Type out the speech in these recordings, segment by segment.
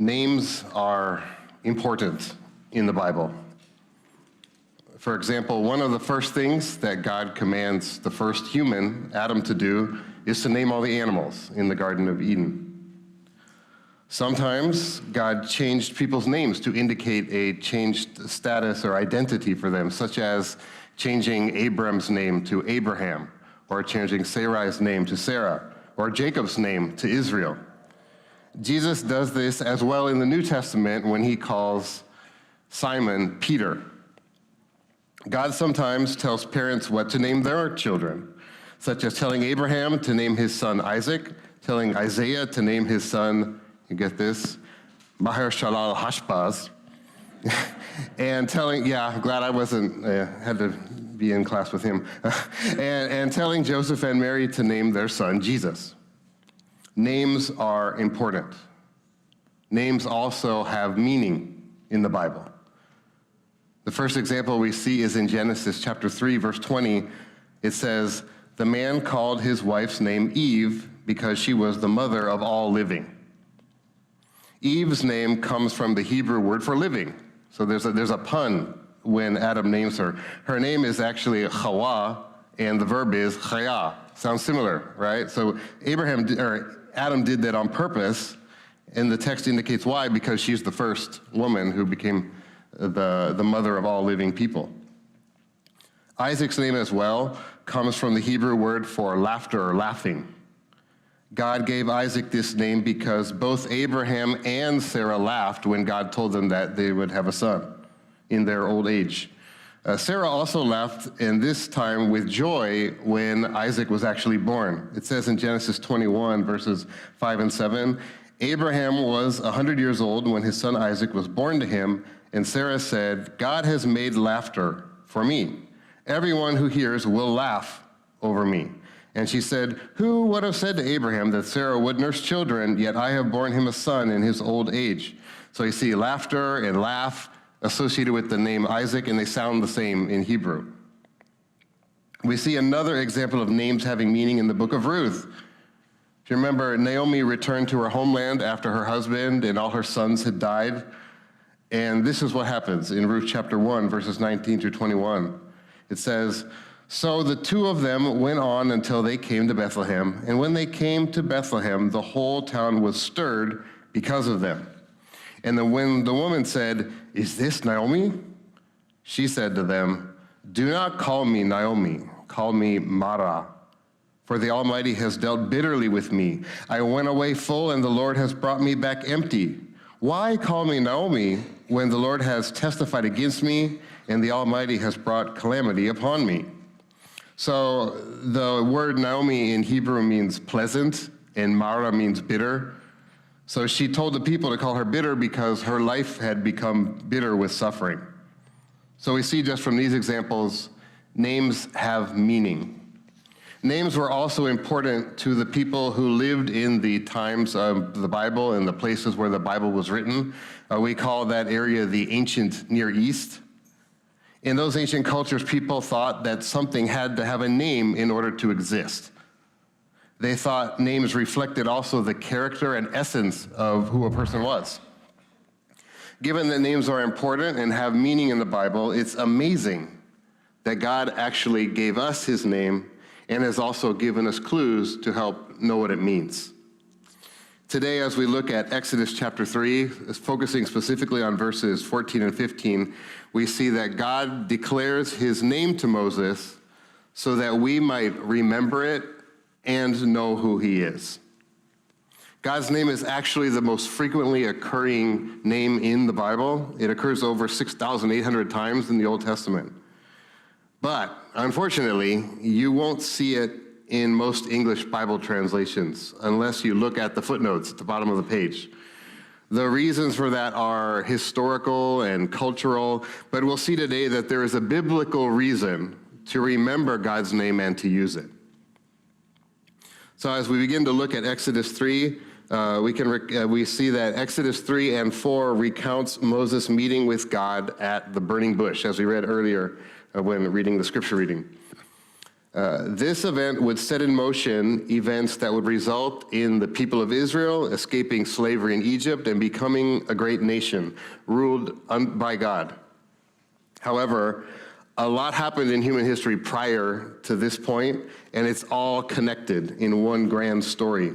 Names are important in the Bible. For example, one of the first things that God commands the first human, Adam, to do is to name all the animals in the Garden of Eden. Sometimes God changed people's names to indicate a changed status or identity for them, such as changing Abram's name to Abraham, or changing Sarai's name to Sarah, or Jacob's name to Israel. Jesus does this as well in the New Testament when he calls Simon Peter. God sometimes tells parents what to name their children, such as telling Abraham to name his son Isaac, telling Isaiah to name his son, you get this, Maher Shalal Hashbaz, and telling, I'm glad I wasn't, had to be in class with him, and telling Joseph and Mary to name their son Jesus. Names are important. Names also have meaning in the Bible. The first example we see is in Genesis chapter 3, verse 20. It says, "The man called his wife's name Eve because she was the mother of all living." Eve's name comes from the Hebrew word for living. So there's a pun when Adam names her. Her name is actually Hawa, and the verb is chaya. Sounds similar, right? So Adam did that on purpose, and the text indicates why, because she's the first woman who became the mother of all living people. Isaac's name as well comes from the Hebrew word for laughter or laughing. God gave Isaac this name because both Abraham and Sarah laughed when God told them that they would have a son in their old age. Sarah also laughed, and this time with joy, when Isaac was actually born. It says in Genesis 21, verses 5 and 7, "Abraham was 100 years old when his son Isaac was born to him, and Sarah said, 'God has made laughter for me. Everyone who hears will laugh over me.' And she said, 'Who would have said to Abraham that Sarah would nurse children, yet I have borne him a son in his old age?'" So you see laughter and laugh associated with the name Isaac, and they sound the same in Hebrew. We see another example of names having meaning in the book of Ruth. If you remember, Naomi returned to her homeland after her husband and all her sons had died. And this is what happens in Ruth chapter 1, verses 19 through 21. It says, "So the two of them went on until they came to Bethlehem. And when they came to Bethlehem, the whole town was stirred because of them. And then when the woman said, 'Is this Naomi?' she said to them, 'Do not call me Naomi, call me Mara. For the Almighty has dealt bitterly with me. I went away full, and the Lord has brought me back empty. Why call me Naomi when the Lord has testified against me, and the Almighty has brought calamity upon me?'" So the word Naomi in Hebrew means pleasant, and Mara means bitter. So she told the people to call her bitter because her life had become bitter with suffering. So we see just from these examples, names have meaning. Names were also important to the people who lived in the times of the Bible and the places where the Bible was written. We call that area the ancient Near East. In those ancient cultures, people thought that something had to have a name in order to exist. They thought names reflected also the character and essence of who a person was. Given that names are important and have meaning in the Bible, it's amazing that God actually gave us his name and has also given us clues to help know what it means. Today, as we look at Exodus chapter 3, focusing specifically on verses 14 and 15, we see that God declares his name to Moses so that we might remember it and know who he is. God's name is actually the most frequently occurring name in the Bible. It occurs over 6,800 times in the Old Testament. But unfortunately, you won't see it in most English Bible translations unless you look at the footnotes at the bottom of the page. The reasons for that are historical and cultural, but we'll see today that there is a biblical reason to remember God's name and to use it. So as we begin to look at Exodus 3, we see that Exodus 3 and 4 recounts Moses meeting with God at the burning bush, as we read earlier when reading the scripture reading. This event would set in motion events that would result in the people of Israel escaping slavery in Egypt and becoming a great nation, ruled by God. However, a lot happened in human history prior to this point, and it's all connected in one grand story.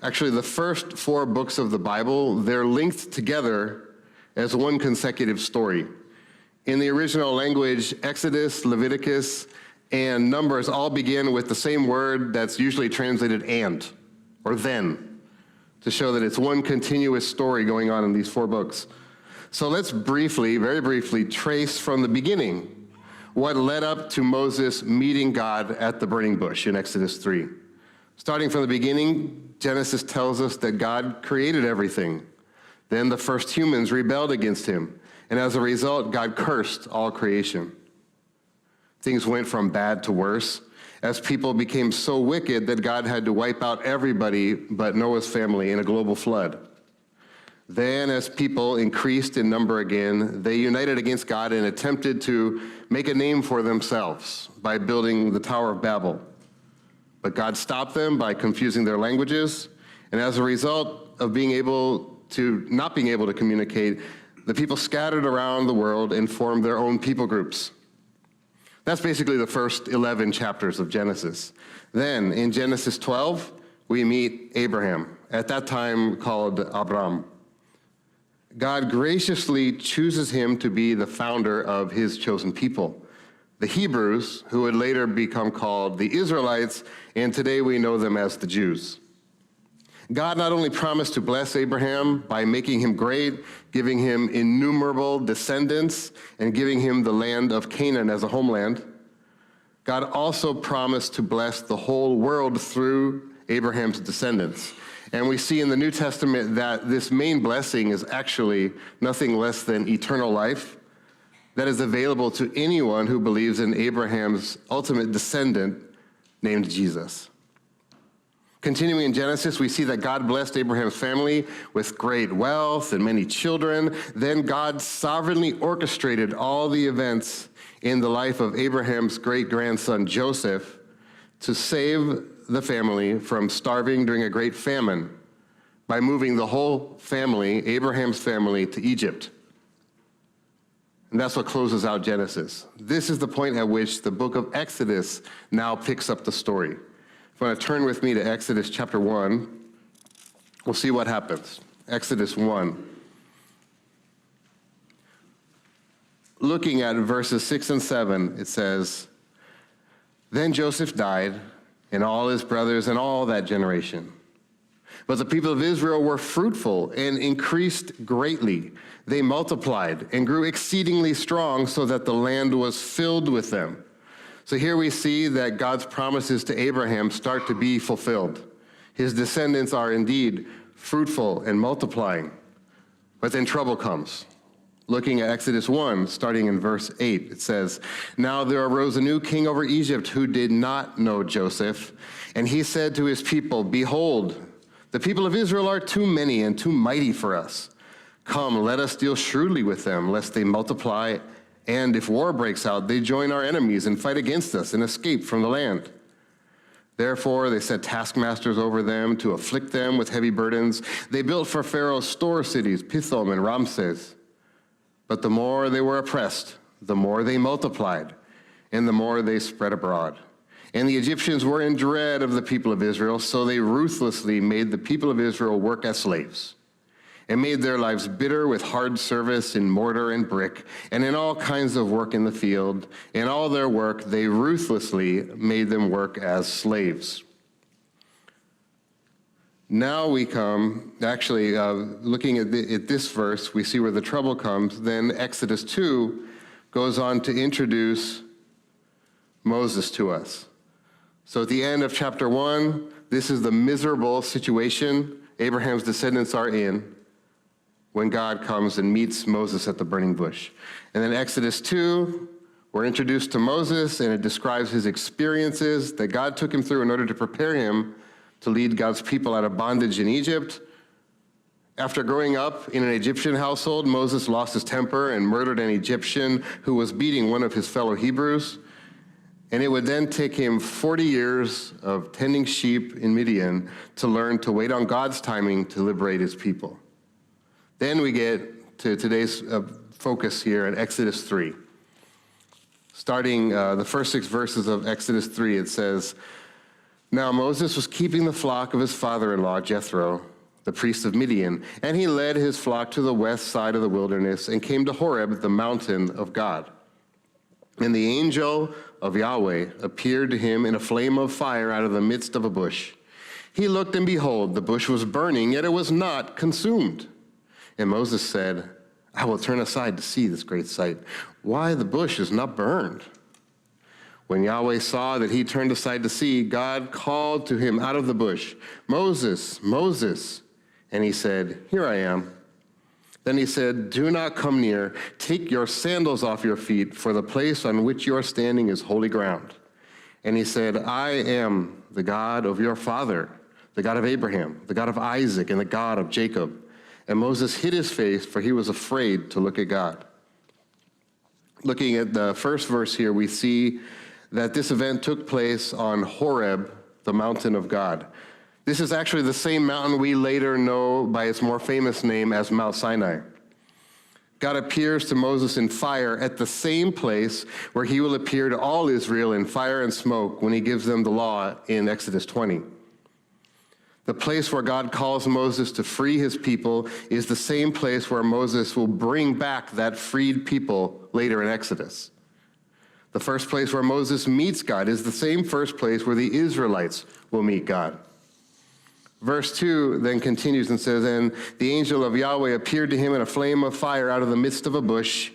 Actually, the first 4 books of the Bible, they're linked together as one consecutive story. In the original language, Exodus, Leviticus, and Numbers all begin with the same word that's usually translated and, or then, to show that it's one continuous story going on in these 4 books. So let's briefly, very briefly, trace from the beginning what led up to Moses meeting God at the burning bush in Exodus 3. Starting from the beginning, Genesis tells us that God created everything. Then the first humans rebelled against him, and as a result, God cursed all creation. Things went from bad to worse as people became so wicked that God had to wipe out everybody but Noah's family in a global flood. Then, as people increased in number again, they united against God and attempted to make a name for themselves by building the Tower of Babel. But God stopped them by confusing their languages, and as a result of not being able to communicate, the people scattered around the world and formed their own people groups. That's basically the first 11 chapters of Genesis. Then, in Genesis 12, we meet Abraham, at that time called Abram. God graciously chooses him to be the founder of his chosen people, the Hebrews, who would later become called the Israelites, and today we know them as the Jews. God not only promised to bless Abraham by making him great, giving him innumerable descendants, and giving him the land of Canaan as a homeland, God also promised to bless the whole world through Abraham's descendants. And we see in the New Testament that this main blessing is actually nothing less than eternal life that is available to anyone who believes in Abraham's ultimate descendant named Jesus. Continuing in Genesis, we see that God blessed Abraham's family with great wealth and many children. Then God sovereignly orchestrated all the events in the life of Abraham's great-grandson Joseph to save the family from starving during a great famine by moving the whole family, Abraham's family, to Egypt. And that's what closes out Genesis. This is the point at which the book of Exodus now picks up the story. If you want to turn with me to Exodus chapter 1, we'll see what happens. Exodus 1. Looking at verses 6 and 7, it says, "Then Joseph died, and all his brothers and all that generation. But the people of Israel were fruitful and increased greatly. They multiplied and grew exceedingly strong so that the land was filled with them." So here we see that God's promises to Abraham start to be fulfilled. His descendants are indeed fruitful and multiplying. But then trouble comes. Looking at Exodus 1, starting in verse 8, it says, "Now there arose a new king over Egypt who did not know Joseph, and he said to his people, 'Behold, the people of Israel are too many and too mighty for us. Come, let us deal shrewdly with them, lest they multiply, and if war breaks out, they join our enemies and fight against us and escape from the land.' Therefore, they set taskmasters over them to afflict them with heavy burdens. They built for Pharaoh store cities, Pithom and Ramses. But the more they were oppressed, the more they multiplied, and the more they spread abroad. And the Egyptians were in dread of the people of Israel, so they ruthlessly made the people of Israel work as slaves, and made their lives bitter with hard service in mortar and brick, and in all kinds of work in the field. In all their work, they ruthlessly made them work as slaves." Now we come, looking at this verse, we see where the trouble comes. Then Exodus 2 goes on to introduce Moses to us. So at the end of chapter 1, this is the miserable situation Abraham's descendants are in when God comes and meets Moses at the burning bush. And then Exodus 2, we're introduced to Moses, and it describes his experiences that God took him through in order to prepare him to lead God's people out of bondage in Egypt. After growing up in an Egyptian household, Moses lost his temper and murdered an Egyptian who was beating one of his fellow Hebrews. And it would then take him 40 years of tending sheep in Midian to learn to wait on God's timing to liberate his people. Then we get to today's focus here in Exodus 3. Starting the first 6 verses of Exodus 3, it says, "Now Moses was keeping the flock of his father-in-law, Jethro, the priest of Midian, and he led his flock to the west side of the wilderness and came to Horeb, the mountain of God. And the angel of Yahweh appeared to him in a flame of fire out of the midst of a bush. He looked, and behold, the bush was burning, yet it was not consumed. And Moses said, I will turn aside to see this great sight, why the bush is not burned. When Yahweh saw that he turned aside to see, God called to him out of the bush, Moses, Moses. And he said, Here I am. Then he said, Do not come near. Take your sandals off your feet, for the place on which you are standing is holy ground. And he said, I am the God of your father, the God of Abraham, the God of Isaac, and the God of Jacob. And Moses hid his face, for he was afraid to look at God. Looking at the first verse here, we see that this event took place on Horeb, the mountain of God. This is actually the same mountain we later know by its more famous name as Mount Sinai. God appears to Moses in fire at the same place where he will appear to all Israel in fire and smoke when he gives them the law in Exodus 20. The place where God calls Moses to free his people is the same place where Moses will bring back that freed people later in Exodus. The first place where Moses meets God is the same first place where the Israelites will meet God. Verse 2 then continues and says, And the angel of Yahweh appeared to him in a flame of fire out of the midst of a bush.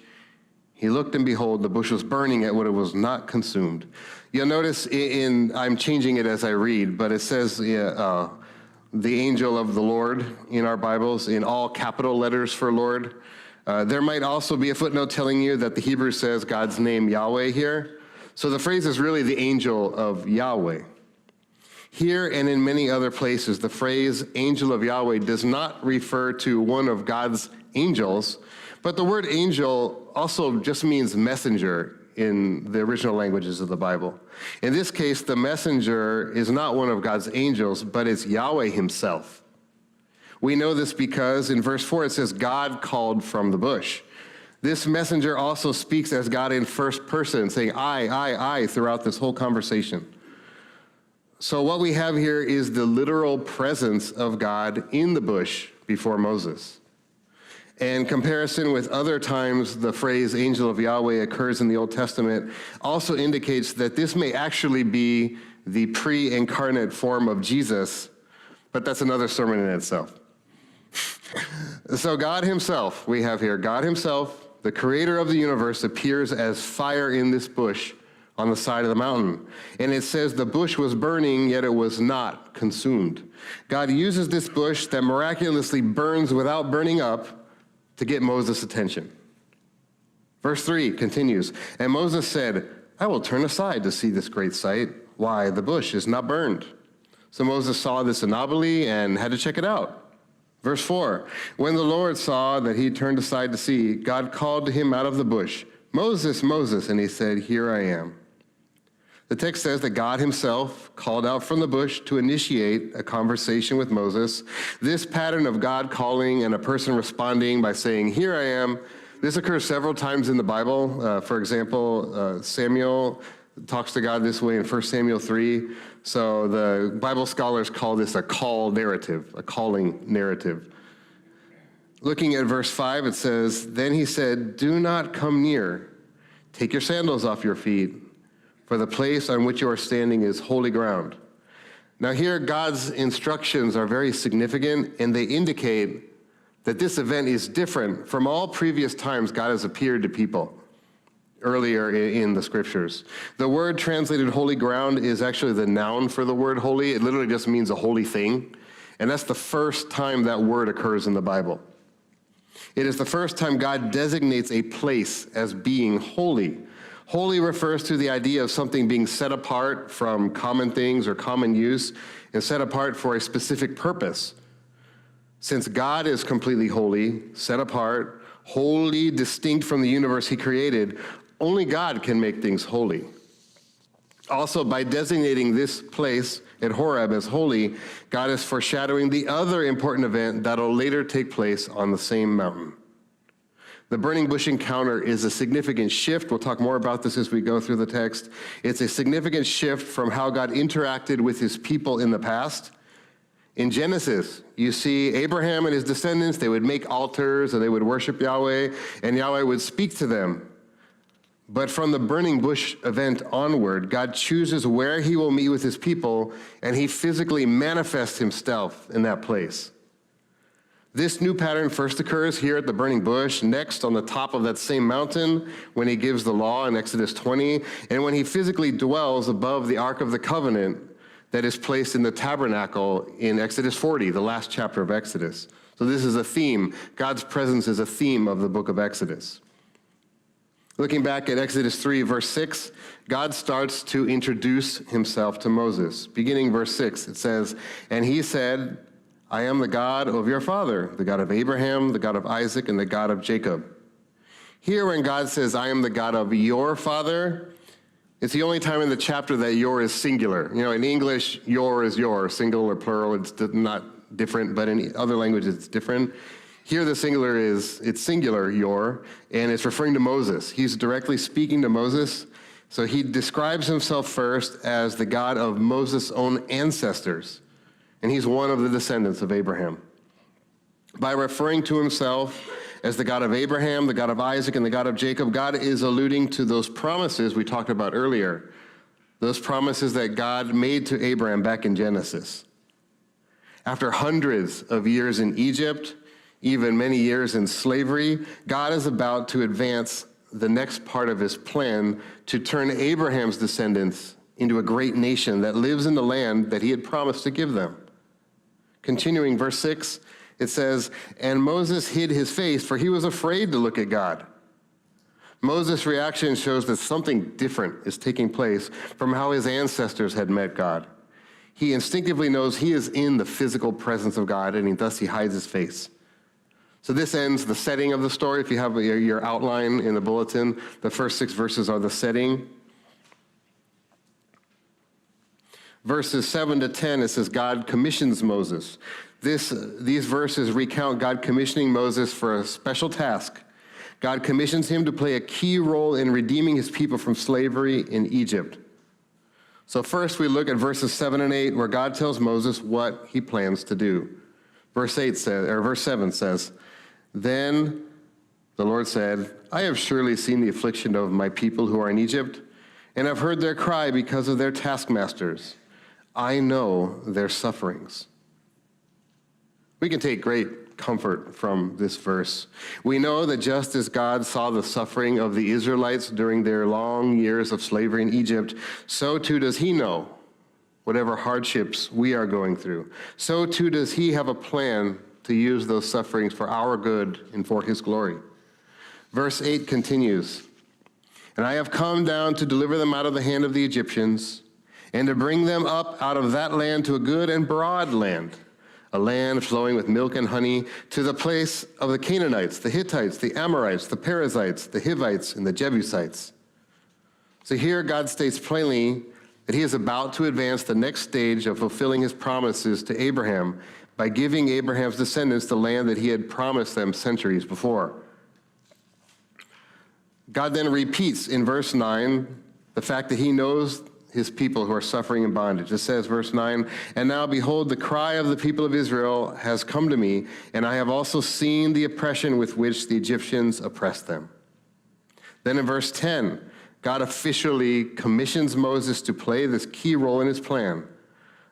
He looked, and behold, the bush was burning, yet it was not consumed. You'll notice I'm changing it as I read, but it says the angel of the Lord in our Bibles in all capital letters for Lord. There might also be a footnote telling you that the Hebrew says God's name Yahweh here. So the phrase is really the angel of Yahweh. Here and in many other places, the phrase angel of Yahweh does not refer to one of God's angels, but the word angel also just means messenger in the original languages of the Bible. In this case, the messenger is not one of God's angels, but it's Yahweh himself. We know this because in verse 4 it says, God called from the bush. This messenger also speaks as God in first person, saying I throughout this whole conversation. So what we have here is the literal presence of God in the bush before Moses. In comparison with other times the phrase angel of Yahweh occurs in the Old Testament also indicates that this may actually be the pre-incarnate form of Jesus, but that's another sermon in itself. So God himself, we have here, God himself, the creator of the universe, appears as fire in this bush on the side of the mountain. And it says the bush was burning, yet it was not consumed. God uses this bush that miraculously burns without burning up to get Moses' attention. Verse 3 continues, And Moses said, I will turn aside to see this great sight, why the bush is not burned. So Moses saw this anomaly and had to check it out. Verse 4, When the Lord saw that he turned aside to see, God called to him out of the bush, Moses, Moses, and he said, Here I am. The text says that God himself called out from the bush to initiate a conversation with Moses. This pattern of God calling and a person responding by saying, Here I am, this occurs several times in the Bible. For example, Samuel talks to God this way in 1 Samuel 3. So the Bible scholars call this a call narrative, a calling narrative. Looking at verse 5, it says, Then he said, Do not come near. Take your sandals off your feet, for the place on which you are standing is holy ground. Now here, God's instructions are very significant, and they indicate that this event is different from all previous times God has appeared to people earlier in the scriptures. The word translated holy ground is actually the noun for the word holy. It literally just means a holy thing, and that's the first time that word occurs in the Bible. It is the first time God designates a place as being holy. Holy refers to the idea of something being set apart from common things or common use and set apart for a specific purpose. Since God is completely holy, set apart, wholly distinct from the universe he created, only God can make things holy. Also, by designating this place at Horeb as holy, God is foreshadowing the other important event that will later take place on the same mountain. The burning bush encounter is a significant shift. We'll talk more about this as we go through the text. It's a significant shift from how God interacted with his people in the past. In Genesis, you see Abraham and his descendants, they would make altars and they would worship Yahweh, and Yahweh would speak to them. But from the burning bush event onward, God chooses where he will meet with his people, and he physically manifests himself in that place. This new pattern first occurs here at the burning bush, next on the top of that same mountain when he gives the law in Exodus 20, and when he physically dwells above the Ark of the Covenant that is placed in the tabernacle in Exodus 40, the last chapter of Exodus. So this is a theme. God's presence is a theme of the book of Exodus. Looking back at Exodus 3, verse 6, God starts to introduce himself to Moses. Beginning verse 6, it says, "And he said, I am the God of your father, the God of Abraham, the God of Isaac, and the God of Jacob." Here when God says, "I am the God of your father," it's the only time in the chapter that your is singular. You know, in English, your is your, single or plural, it's not different, but in other languages it's different. Here the singular it's singular, your, and it's referring to Moses. He's directly speaking to Moses. So he describes himself first as the God of Moses' own ancestors, and he's one of the descendants of Abraham. By referring to himself as the God of Abraham, the God of Isaac, and the God of Jacob, God is alluding to those promises we talked about earlier, those promises that God made to Abraham back in Genesis. After hundreds of years in Egypt, even many years in slavery, God is about to advance the next part of his plan to turn Abraham's descendants into a great nation that lives in the land that he had promised to give them. Continuing verse 6, it says, "And Moses hid his face, for he was afraid to look at God." Moses' reaction shows that something different is taking place from how his ancestors had met God. He instinctively knows he is in the physical presence of God, and thus he hides his face. So this ends the setting of the story. If you have your outline in the bulletin, the first 6 verses are the setting. Verses 7 to 10, it says God commissions Moses. These verses recount God commissioning Moses for a special task. God commissions him to play a key role in redeeming his people from slavery in Egypt. So first we look at verses 7 and 8, where God tells Moses what he plans to do. Verse 7 says, "Then the Lord said, I have surely seen the affliction of my people who are in Egypt, and have heard their cry because of their taskmasters. I know their sufferings." We can take great comfort from this verse. We know that just as God saw the suffering of the Israelites during their long years of slavery in Egypt, so too does he know whatever hardships we are going through. So too does he have a plan to use those sufferings for our good and for his glory. Verse 8 continues, "And I have come down to deliver them out of the hand of the Egyptians, and to bring them up out of that land to a good and broad land, a land flowing with milk and honey, to the place of the Canaanites, the Hittites, the Amorites, the Perizzites, the Hivites, and the Jebusites." So here God states plainly that he is about to advance the next stage of fulfilling his promises to Abraham by giving Abraham's descendants the land that he had promised them centuries before. God then repeats in verse 9 the fact that he knows his people who are suffering in bondage. It says, verse 9, "And now behold, the cry of the people of Israel has come to me, and I have also seen the oppression with which the Egyptians oppressed them." Then in verse 10, God officially commissions Moses to play this key role in his plan,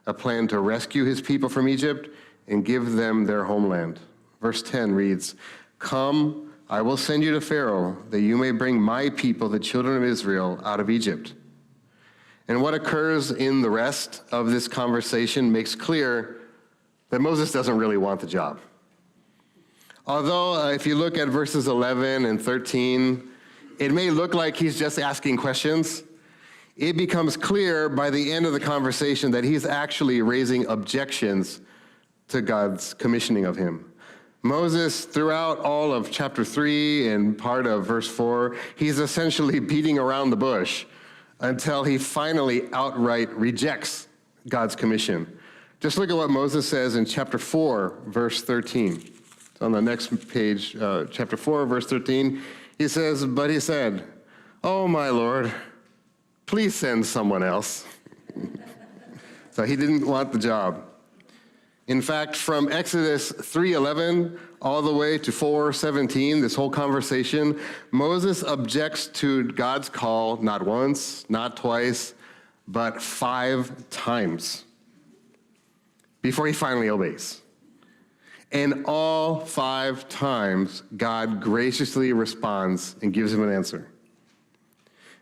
a plan to rescue his people from Egypt and give them their homeland. Verse 10 reads, "Come, I will send you to Pharaoh, that you may bring my people, the children of Israel, out of Egypt." And what occurs in the rest of this conversation makes clear that Moses doesn't really want the job. Although, if you look at verses 11 and 13, it may look like he's just asking questions. It becomes clear by the end of the conversation that he's actually raising objections to God's commissioning of him. Moses, throughout all of chapter 3 and part of verse 4, he's essentially beating around the bush. until he finally outright rejects God's commission. Just look at what Moses says in chapter 4, verse 13. It's on the next page, chapter 4, verse 13. He says, "But he said, 'Oh, my Lord, please send someone else.'" So he didn't want the job. In fact, from Exodus 3:11 all the way to 4:17, this whole conversation, Moses objects to God's call not once, not twice, but 5 times before he finally obeys. And all 5 times, God graciously responds and gives him an answer.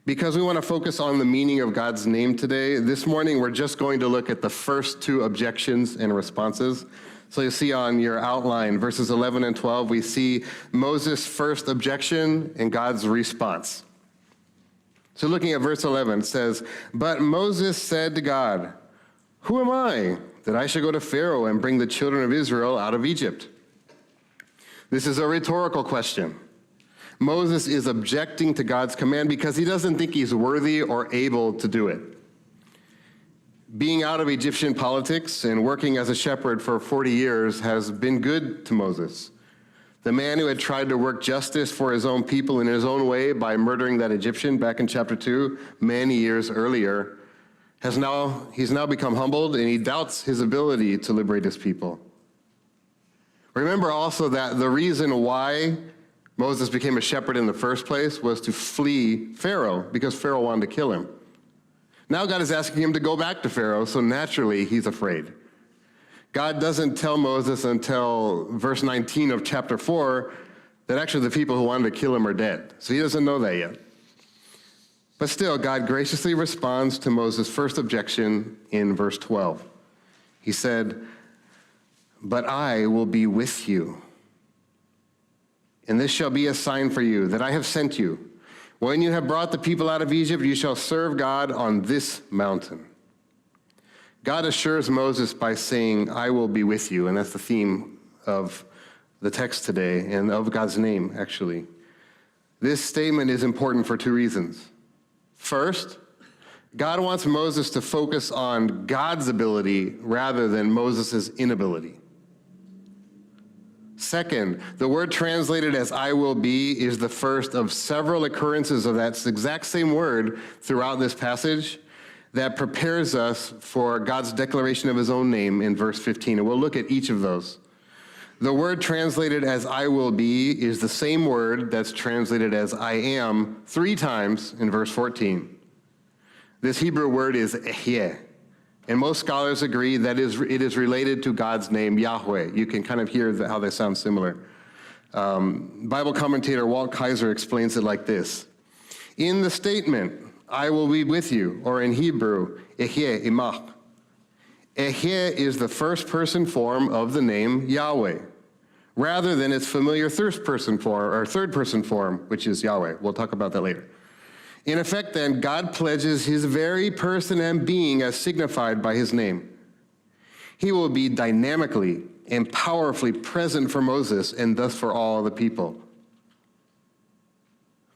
Because we want to focus on the meaning of God's name today, this morning we're just going to look at the first 2 objections and responses. So you see on your outline, verses 11 and 12, we see Moses' first objection and God's response. So looking at verse 11, it says, "But Moses said to God, 'Who am I that I should go to Pharaoh and bring the children of Israel out of Egypt?'" This is a rhetorical question. Moses is objecting to God's command because he doesn't think he's worthy or able to do it. Being out of Egyptian politics and working as a shepherd for 40 years has been good to Moses. The man who had tried to work justice for his own people in his own way by murdering that Egyptian back in chapter 2 many years earlier he's now become humbled, and he doubts his ability to liberate his people. Remember also that the reason why Moses became a shepherd in the first place was to flee Pharaoh, because Pharaoh wanted to kill him. Now God is asking him to go back to Pharaoh, so naturally he's afraid. God doesn't tell Moses until verse 19 of chapter 4 that actually the people who wanted to kill him are dead. So he doesn't know that yet. But still, God graciously responds to Moses' first objection in verse 12. He said, "But I will be with you. And this shall be a sign for you, that I have sent you. When you have brought the people out of Egypt, you shall serve God on this mountain." God assures Moses by saying, "I will be with you," and that's the theme of the text today, and of God's name, actually. This statement is important for 2 reasons. First, God wants Moses to focus on God's ability rather than Moses' inability. Second, the word translated as "I will be" is the first of several occurrences of that exact same word throughout this passage that prepares us for God's declaration of his own name in verse 15. And we'll look at each of those. The word translated as "I will be" is the same word that's translated as "I am" 3 times in verse 14. This Hebrew word is ehyeh. And most scholars agree that it is related to God's name, Yahweh. You can kind of hear how they sound similar. Bible commentator Walt Kaiser explains it like this. In the statement, "I will be with you," or in Hebrew, ehyeh imach, ehyeh is the first-person form of the name Yahweh, rather than its familiar third-person form, which is Yahweh. We'll talk about that later. In effect, then, God pledges his very person and being as signified by his name. He will be dynamically and powerfully present for Moses and thus for all the people.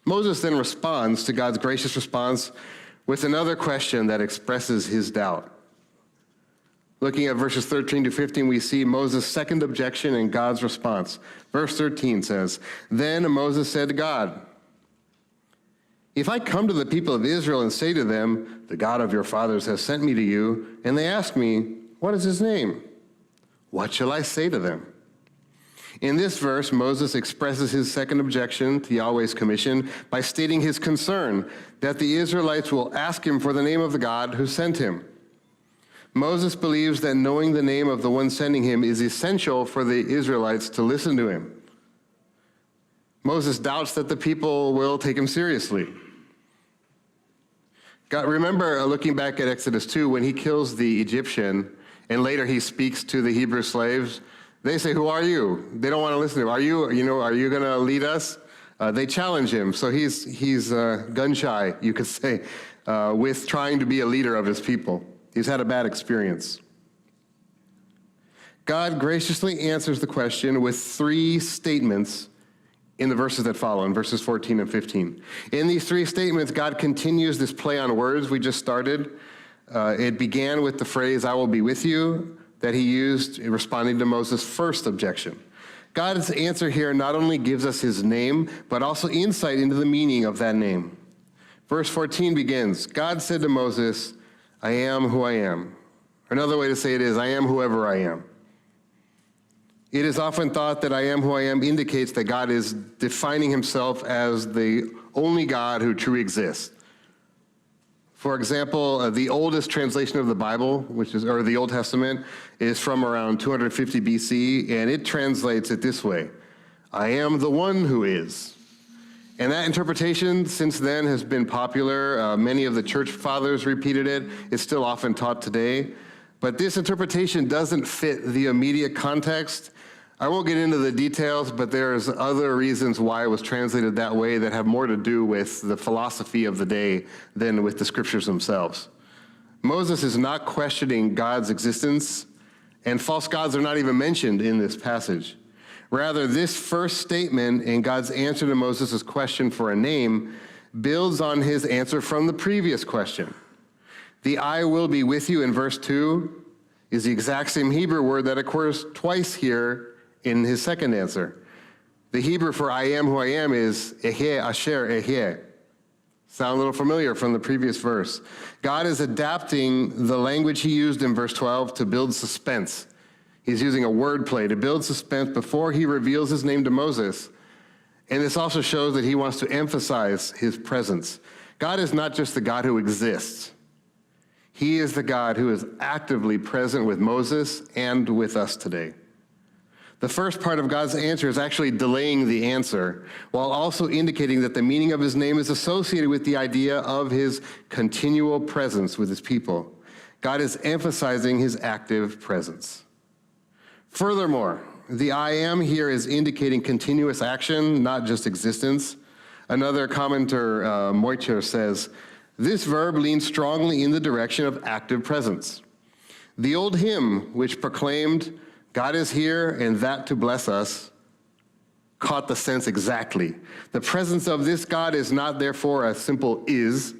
Moses then responds to God's gracious response with another question that expresses his doubt. Looking at verses 13 to 15, we see Moses' second objection and God's response. Verse 13 says, "Then Moses said to God, 'If I come to the people of Israel and say to them, the God of your fathers has sent me to you, and they ask me, what is his name? What shall I say to them?'" In this verse, Moses expresses his second objection to Yahweh's commission by stating his concern that the Israelites will ask him for the name of the God who sent him. Moses believes that knowing the name of the one sending him is essential for the Israelites to listen to him. Moses doubts that the people will take him seriously. God, remember looking back at Exodus 2, when he kills the Egyptian, and later he speaks to the Hebrew slaves, they say, "Who are you?" They don't want to listen to him. Are you going to lead us? They challenge him, so he's gun-shy, you could say, with trying to be a leader of his people. He's had a bad experience. God graciously answers the question with 3 statements in the verses that follow, in verses 14 and 15. In these three statements, God continues this play on words we just started. It began with the phrase, I will be with you, that he used in responding to Moses' first objection. God's answer here not only gives us his name, but also insight into the meaning of that name. Verse 14 begins, God said to Moses, I am who I am. Another way to say it is, I am whoever I am. It is often thought that I am who I am indicates that God is defining himself as the only God who truly exists. For example, the oldest translation of the Bible, or the Old Testament, is from around 250 BC, and it translates it this way, I am the one who is. And that interpretation since then has been popular. Many of the church fathers repeated it. It's still often taught today. But this interpretation doesn't fit the immediate context. I won't get into the details, but there's other reasons why it was translated that way that have more to do with the philosophy of the day than with the scriptures themselves. Moses is not questioning God's existence, and false gods are not even mentioned in this passage. Rather, this first statement in God's answer to Moses' question for a name builds on his answer from the previous question. The I will be with you in verse 2 is the exact same Hebrew word that occurs twice here in his second answer. The Hebrew for I am who I am is eheh asher eheh. Sound a little familiar from the previous verse. God is adapting the language he used in verse 12 to build suspense. He's using a wordplay to build suspense before he reveals his name to Moses. And this also shows that he wants to emphasize his presence. God is not just the God who exists. He is the God who is actively present with Moses and with us today. The first part of God's answer is actually delaying the answer, while also indicating that the meaning of his name is associated with the idea of his continual presence with his people. God is emphasizing his active presence. Furthermore, the I am here is indicating continuous action, not just existence. Another commenter, Moicher, says, this verb leans strongly in the direction of active presence. The old hymn, which proclaimed, God is here and that to bless us, caught the sense exactly. The presence of this God is not therefore a simple is,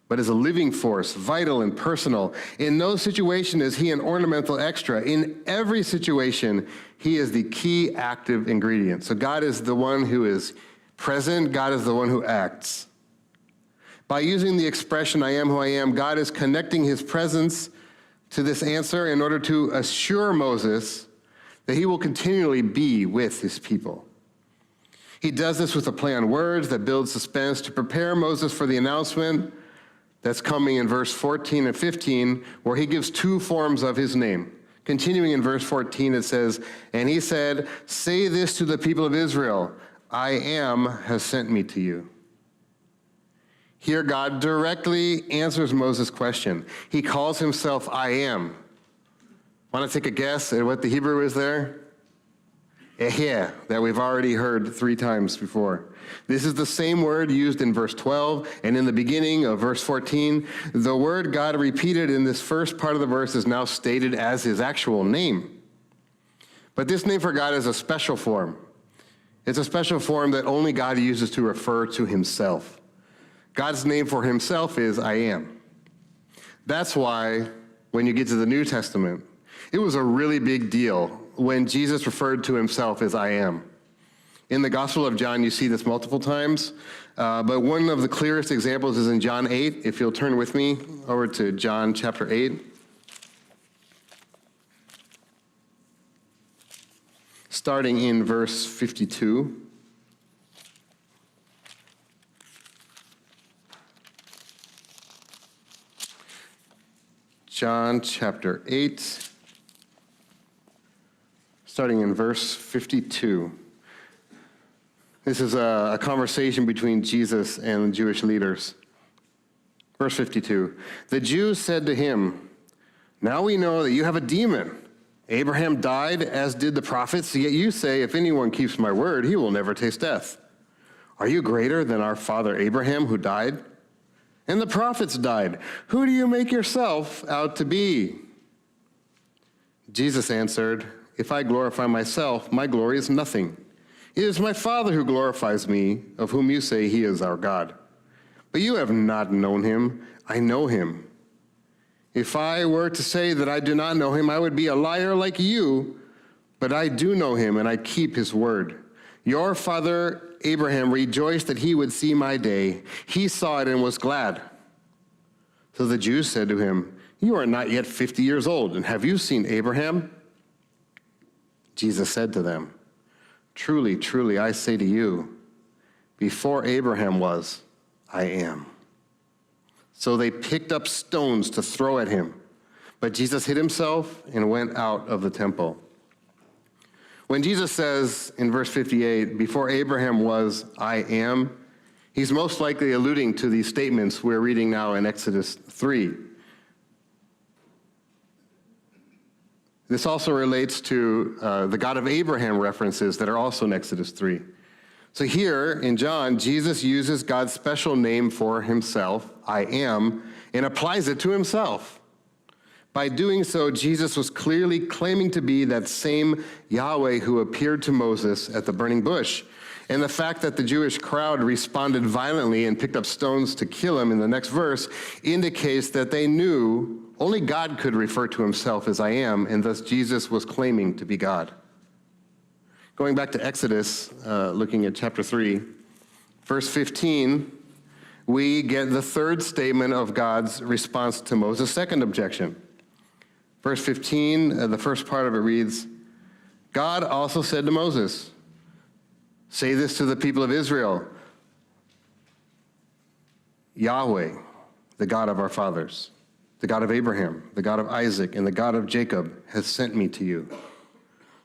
but is a living force, vital and personal. In no situation is he an ornamental extra. In every situation, he is the key active ingredient. So God is the one who is present, God is the one who acts. By using the expression, I am who I am, God is connecting his presence to this answer in order to assure Moses that he will continually be with his people. He does this with a play on words that builds suspense to prepare Moses for the announcement that's coming in verse 14 and 15, where he gives two forms of his name. Continuing in verse 14, it says, and he said, say this to the people of Israel, I am has sent me to you. Here, God directly answers Moses' question. He calls himself I am. Want to take a guess at what the Hebrew is there? Eheh, that we've already heard 3 times before. This is the same word used in verse 12 and in the beginning of verse 14. The word God repeated in this first part of the verse is now stated as his actual name. But this name for God is a special form. It's a special form that only God uses to refer to himself. God's name for himself is I am. That's why when you get to the New Testament, it was a really big deal when Jesus referred to himself as I am. In the Gospel of John, you see this multiple times, but one of the clearest examples is in John 8. If you'll turn with me over to John chapter 8. Starting in verse 52. John chapter 8, starting in verse 52. This is a conversation between Jesus and the Jewish leaders. Verse 52, the Jews said to him, now we know that you have a demon. Abraham died, as did the prophets, yet you say, if anyone keeps my word, he will never taste death. Are you greater than our father Abraham, who died? And the prophets died. Who do you make yourself out to be? Jesus answered, if I glorify myself, my glory is nothing. It is my Father who glorifies me, of whom you say he is our God. But you have not known him. I know him. If I were to say that I do not know him, I would be a liar like you, but I do know him, and I keep his word. Your father Abraham rejoiced that he would see my day. He saw it and was glad. So the Jews said to him, you are not yet 50 years old, and have you seen Abraham? Jesus said to them, truly, truly, I say to you, before Abraham was, I am. So they picked up stones to throw at him, but Jesus hid himself and went out of the temple. When Jesus says in verse 58, before Abraham was, I am, he's most likely alluding to these statements we're reading now in Exodus 3. This also relates to the God of Abraham references that are also in Exodus 3. So here in John, Jesus uses God's special name for himself, I am, and applies it to himself. By doing so, Jesus was clearly claiming to be that same Yahweh who appeared to Moses at the burning bush. And the fact that the Jewish crowd responded violently and picked up stones to kill him in the next verse indicates that they knew only God could refer to himself as I am, and thus Jesus was claiming to be God. Going back to Exodus, looking at chapter 3, verse 15, we get the third statement of God's response to Moses' second objection. Verse 15, the first part of it reads, God also said to Moses, say this to the people of Israel, Yahweh, the God of our fathers, the God of Abraham, the God of Isaac, and the God of Jacob has sent me to you.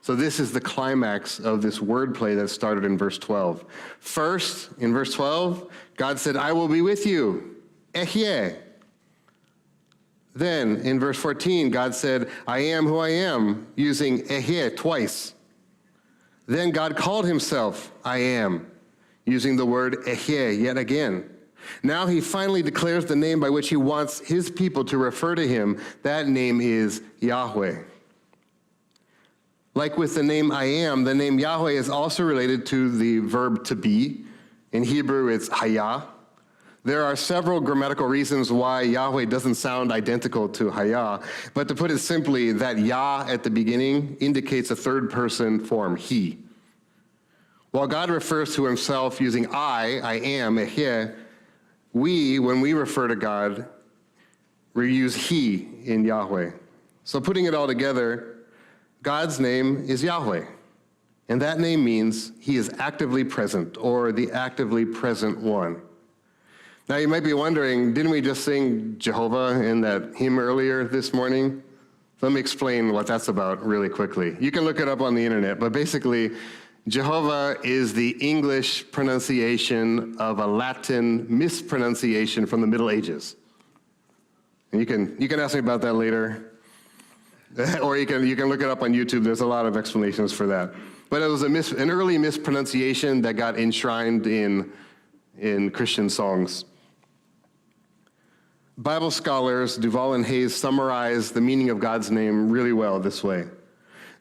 So this is the climax of this wordplay that started in verse 12. First, in verse 12, God said, I will be with you, Ehyeh. Then, in verse 14, God said, I am who I am, using Ehyeh twice. Then God called himself, I am, using the word Ehyeh yet again. Now he finally declares the name by which he wants his people to refer to him. That name is Yahweh. Like with the name I am, the name Yahweh is also related to the verb to be. In Hebrew, it's hayah. There are several grammatical reasons why Yahweh doesn't sound identical to hayah, but to put it simply, that Yah at the beginning indicates a third person form, he. While God refers to himself using I am, Ehyeh, when we refer to God, we use he in Yahweh. So putting it all together, God's name is Yahweh, and that name means he is actively present, or the actively present one. Now you might be wondering, didn't we just sing Jehovah in that hymn earlier this morning? Let me explain what that's about really quickly. You can look it up on the internet, but basically, Jehovah is the English pronunciation of a Latin mispronunciation from the Middle Ages. And you can ask me about that later, or you can look it up on YouTube. There's a lot of explanations for that. But it was an early mispronunciation that got enshrined in Christian songs. Bible scholars Duval and Hayes summarize the meaning of God's name really well this way.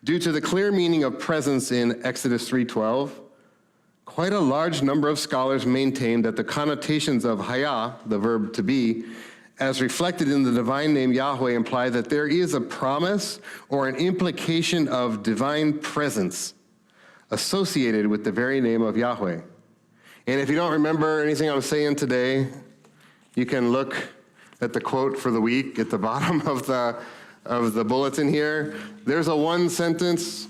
Due to the clear meaning of presence in Exodus 3:12, quite a large number of scholars maintain that the connotations of hayah, the verb to be, as reflected in the divine name Yahweh, imply that there is a promise or an implication of divine presence associated with the very name of Yahweh. And if you don't remember anything I'm saying today, you can look at the quote for the week at the bottom of the bulletin here. There's a one-sentence,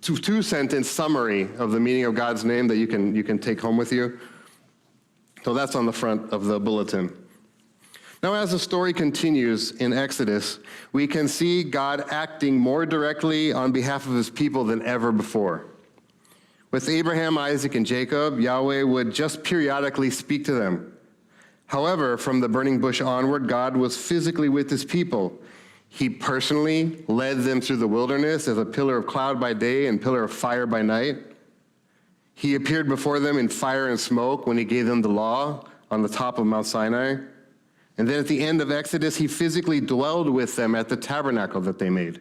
two-sentence summary of the meaning of God's name that you can take home with you. So that's on the front of the bulletin. Now, as the story continues in Exodus, we can see God acting more directly on behalf of his people than ever before. With Abraham, Isaac, and Jacob, Yahweh would just periodically speak to them. However, from the burning bush onward, God was physically with his people. He personally led them through the wilderness as a pillar of cloud by day and pillar of fire by night. He appeared before them in fire and smoke when he gave them the law on the top of Mount Sinai. And then at the end of Exodus, he physically dwelled with them at the tabernacle that they made.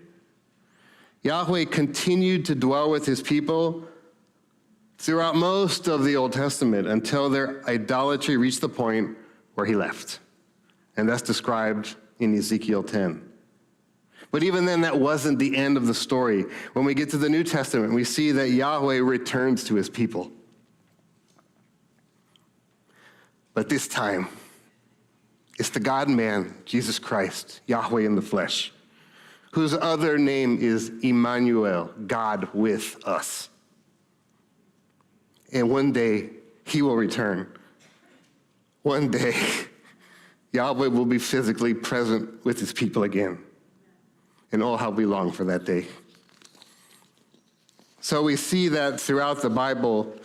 Yahweh continued to dwell with his people throughout most of the Old Testament until their idolatry reached the point where he left. And that's described in Ezekiel 10. But even then, that wasn't the end of the story. When we get to the New Testament, we see that Yahweh returns to his people. But this time, it's the God-man, Jesus Christ, Yahweh in the flesh, whose other name is Emmanuel, God with us. And one day, he will return. One day, Yahweh will be physically present with his people again. And oh, how we long for that day. So we see that throughout the Bible,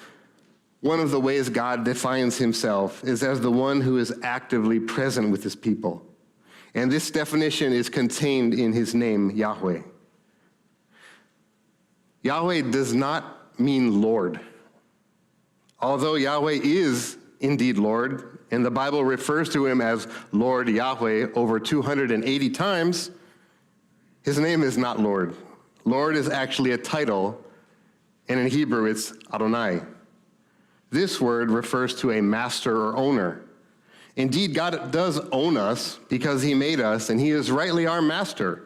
one of the ways God defines himself is as the one who is actively present with his people. And this definition is contained in his name, Yahweh. Yahweh does not mean Lord. Although Yahweh is indeed Lord, and the Bible refers to him as Lord Yahweh over 280 times, his name is not Lord. Lord is actually a title, and in Hebrew it's Adonai. This word refers to a master or owner. Indeed, God does own us because he made us, and he is rightly our master.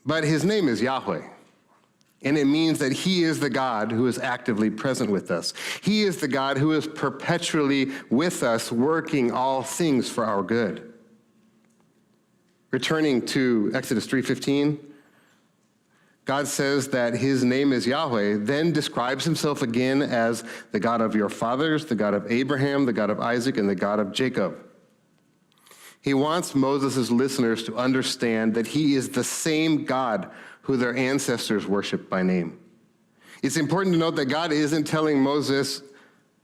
But his name is Yahweh. And it means that he is the God who is actively present with us. He is the God who is perpetually with us, working all things for our good. Returning to Exodus 3:15, God says that his name is Yahweh, then describes himself again as the God of your fathers, the God of Abraham, the God of Isaac, and the God of Jacob. He wants Moses' listeners to understand that he is the same God who their ancestors worshiped by name. It's important to note that God isn't telling Moses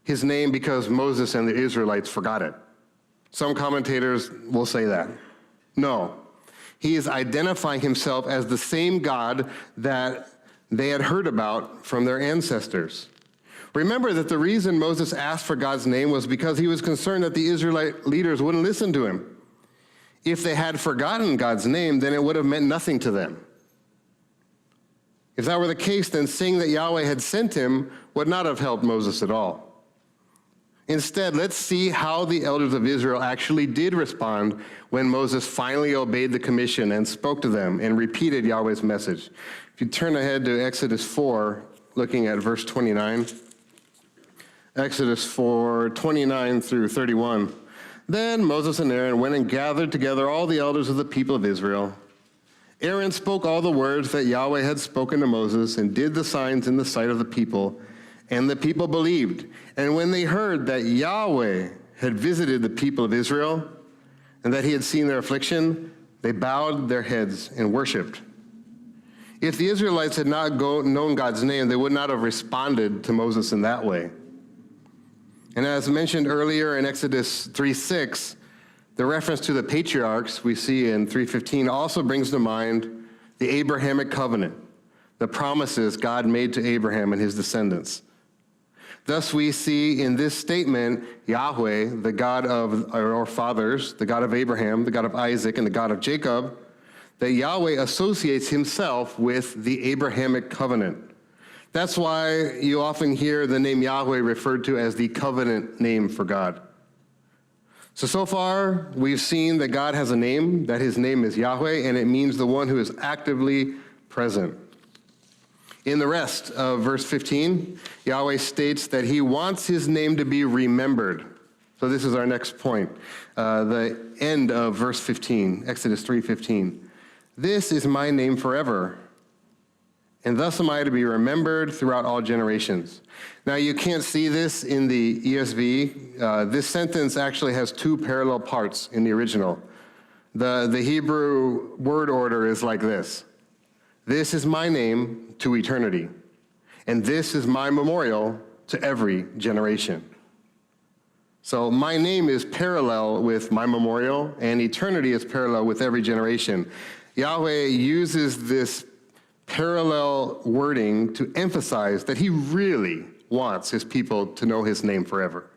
his name because Moses and the Israelites forgot it. Some commentators will say that. No, he is identifying himself as the same God that they had heard about from their ancestors. Remember that the reason Moses asked for God's name was because he was concerned that the Israelite leaders wouldn't listen to him. If they had forgotten God's name, then it would have meant nothing to them. If that were the case, then saying that Yahweh had sent him would not have helped Moses at all. Instead, let's see how the elders of Israel actually did respond when Moses finally obeyed the commission and spoke to them and repeated Yahweh's message. If you turn ahead to Exodus 4, looking at verse 29. Exodus 4, 29 through 31. Then Moses and Aaron went and gathered together all the elders of the people of Israel. Aaron spoke all the words that Yahweh had spoken to Moses and did the signs in the sight of the people, and the people believed. And when they heard that Yahweh had visited the people of Israel and that he had seen their affliction, they bowed their heads and worshiped. If the Israelites had not known God's name, they would not have responded to Moses in that way. And as mentioned earlier in Exodus 3:6, the reference to the patriarchs we see in 3:15 also brings to mind the Abrahamic covenant, the promises God made to Abraham and his descendants. Thus we see in this statement, Yahweh, the God of our fathers, the God of Abraham, the God of Isaac, and the God of Jacob, that Yahweh associates himself with the Abrahamic covenant. That's why you often hear the name Yahweh referred to as the covenant name for God. So far, we've seen that God has a name, that his name is Yahweh, and it means the one who is actively present. In the rest of verse 15, Yahweh states that he wants his name to be remembered. So this is our next point, the end of verse 15, Exodus 3:15. This is my name forever, and thus am I to be remembered throughout all generations. Now, you can't see this in the ESV. This sentence actually has two parallel parts in the original. The Hebrew word order is like this. This is my name to eternity, and this is my memorial to every generation. So my name is parallel with my memorial, and eternity is parallel with every generation. Yahweh uses this parallel wording to emphasize that he really wants his people to know his name forever.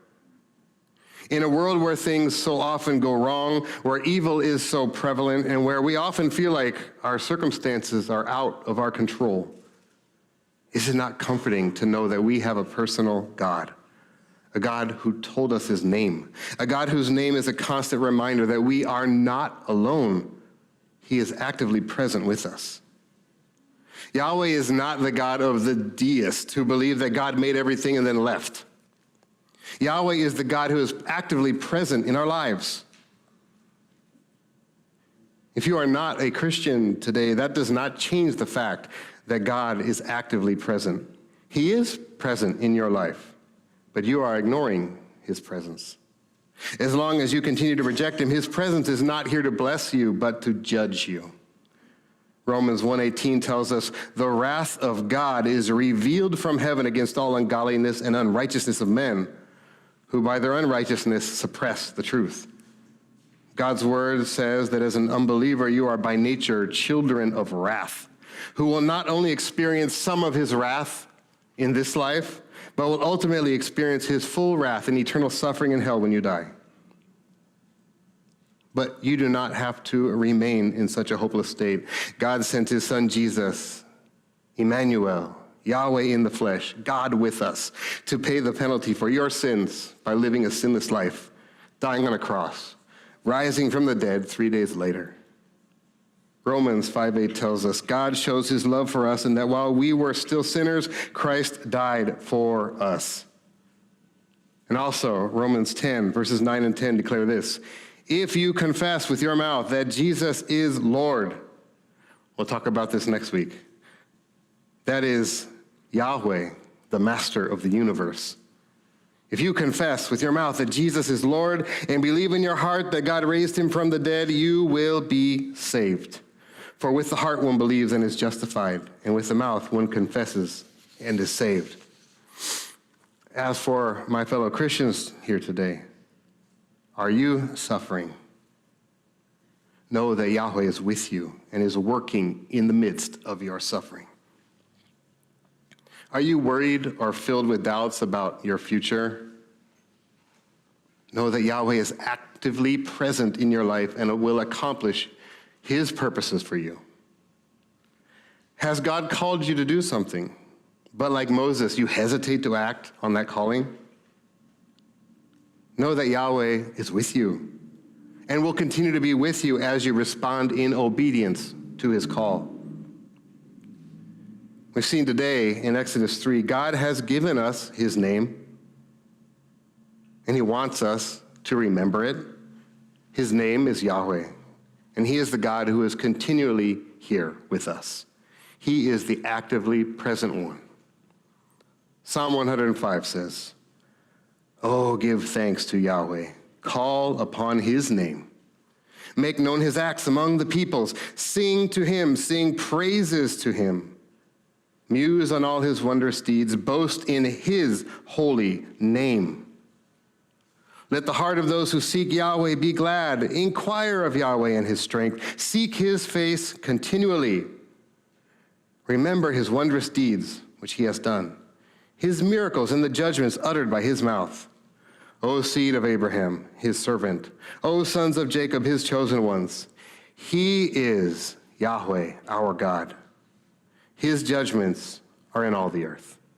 In a world where things so often go wrong, where evil is so prevalent, and where we often feel like our circumstances are out of our control, Is it not comforting to know that we have a personal God? A God who told us his name. A God whose name is a constant reminder that we are not alone. He is actively present with us. Yahweh is not the God of the deists who believe that God made everything and then left. Yahweh is the God who is actively present in our lives. If you are not a Christian today, that does not change the fact that God is actively present. He is present in your life, but you are ignoring his presence. As long as you continue to reject him, his presence is not here to bless you, but to judge you. Romans 1:18 tells us, the wrath of God is revealed from heaven against all ungodliness and unrighteousness of men, who by their unrighteousness suppress the truth. God's word says that as an unbeliever, you are by nature children of wrath, who will not only experience some of his wrath in this life, but will ultimately experience his full wrath and eternal suffering in hell when you die. But you do not have to remain in such a hopeless state. God sent his son Jesus, Emmanuel, Yahweh in the flesh, God with us, to pay the penalty for your sins by living a sinless life, dying on a cross, rising from the dead 3 days later. Romans 5:8 tells us, God shows his love for us in that while we were still sinners, Christ died for us. And also, Romans 10, verses 9 and 10 declare this, if you confess with your mouth that Jesus is Lord, we'll talk about this next week. That is Yahweh, the master of the universe. If you confess with your mouth that Jesus is Lord and believe in your heart that God raised him from the dead, you will be saved. For with the heart one believes and is justified, and with the mouth one confesses and is saved. As for my fellow Christians here today, are you suffering? Know that Yahweh is with you and is working in the midst of your suffering. Are you worried or filled with doubts about your future? Know that Yahweh is actively present in your life and will accomplish his purposes for you. Has God called you to do something, but like Moses, you hesitate to act on that calling? Know that Yahweh is with you and will continue to be with you as you respond in obedience to his call. We've seen today in Exodus 3, God has given us his name, and he wants us to remember it. His name is Yahweh, and he is the God who is continually here with us. He is the actively present one. Psalm 105 says, oh, give thanks to Yahweh. Call upon his name. Make known his acts among the peoples. Sing to him. Sing praises to him. Muse on all his wondrous deeds. Boast in his holy name. Let the heart of those who seek Yahweh be glad. Inquire of Yahweh and his strength. Seek his face continually. Remember his wondrous deeds, which he has done. His miracles and the judgments uttered by his mouth. O seed of Abraham, his servant. O sons of Jacob, his chosen ones. He is Yahweh, our God. His judgments are in all the earth.